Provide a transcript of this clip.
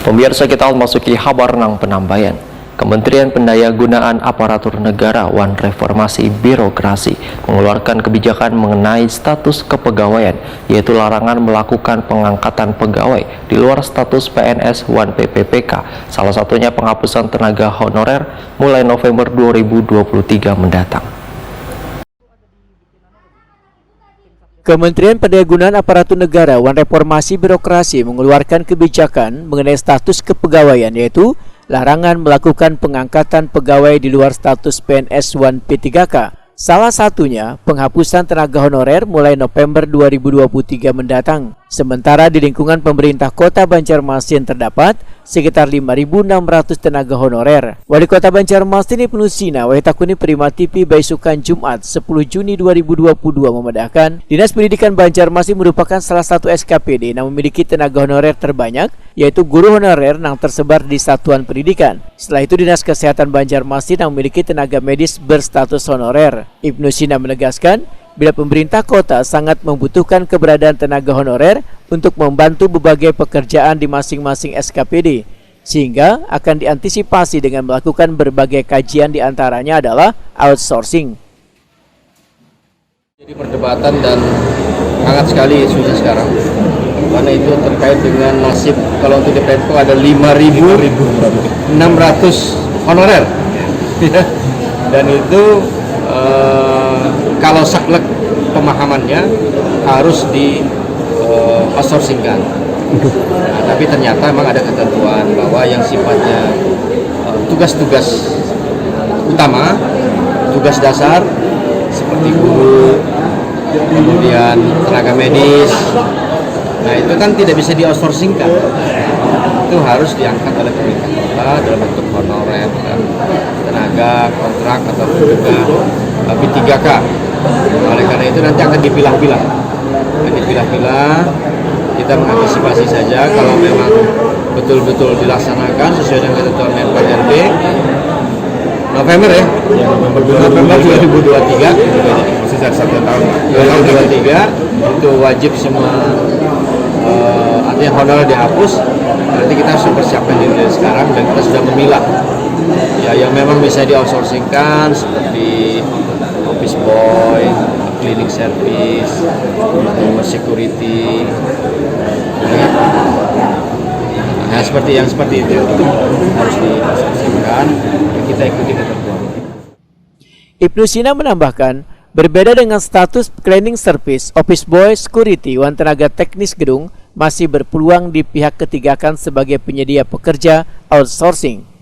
Pemirsa, kita memasuki kabar nang penambahan. Kementerian Pendayagunaan Aparatur Negara Wan Reformasi Birokrasi mengeluarkan kebijakan mengenai status kepegawaian, yaitu larangan melakukan pengangkatan pegawai di luar status PNS Wan PPPK, salah satunya penghapusan tenaga honorer mulai November 2023 mendatang. Kementerian Pendayagunaan Aparatur Negara Wan Reformasi Birokrasi mengeluarkan kebijakan mengenai status kepegawaian, yaitu larangan melakukan pengangkatan pegawai di luar status PNS Wan P3K. Salah satunya penghapusan tenaga honorer mulai November 2023 mendatang. Sementara di lingkungan pemerintah Kota Banjarmasin terdapat sekitar 5.600 tenaga honorer. Wali Kota Banjarmasin Ibnu Sina Wahitakuni Prima TV Baisukan Jumat 10 Juni 2022 memedahkan Dinas Pendidikan Banjarmasin merupakan salah satu SKPD yang memiliki tenaga honorer terbanyak, yaitu guru honorer yang tersebar di satuan pendidikan. Setelah itu Dinas Kesehatan Banjarmasin yang memiliki tenaga medis berstatus honorer. Ibnu Sina menegaskan bila pemerintah kota sangat membutuhkan keberadaan tenaga honorer untuk membantu berbagai pekerjaan di masing-masing SKPD, sehingga akan diantisipasi dengan melakukan berbagai kajian, diantaranya adalah outsourcing. Jadi perdebatan dan hangat sekali isunya sekarang, karena itu terkait dengan nasib. Kalau untuk di Pemko ada 5.600 honorer, dan itu kalau saklek pemahamannya harus di outsourcingkan. Nah, tapi ternyata memang ada ketentuan bahwa yang sifatnya tugas-tugas utama, tugas dasar seperti guru, kemudian tenaga medis, nah itu kan tidak bisa di outsourcingkan. Itu harus diangkat oleh pemerintah kota dalam bentuk honorer dan tenaga kontrak atau juga P3K. Oleh karena itu nanti akan dipilah-pilah. Kita mengantisipasi saja kalau memang betul-betul dilaksanakan sesuai dengan ketentuan Menpan RB November ya, November 2023, masih satu tahun 2023 itu wajib semua artinya honorer dihapus. Nanti kita harus mempersiapkan diri dari sekarang dan kita sudah memilah ya yang memang bisa di outsourcingkan seperti office boy, cleaning service, security, nah seperti itu harus di-outsourcingkan dan kita ikuti ketentuan. Ibnu Sina menambahkan, berbeda dengan status cleaning service, office boy, security, wan tenaga teknis gedung masih berpeluang di pihak ketiga kan sebagai penyedia pekerja outsourcing.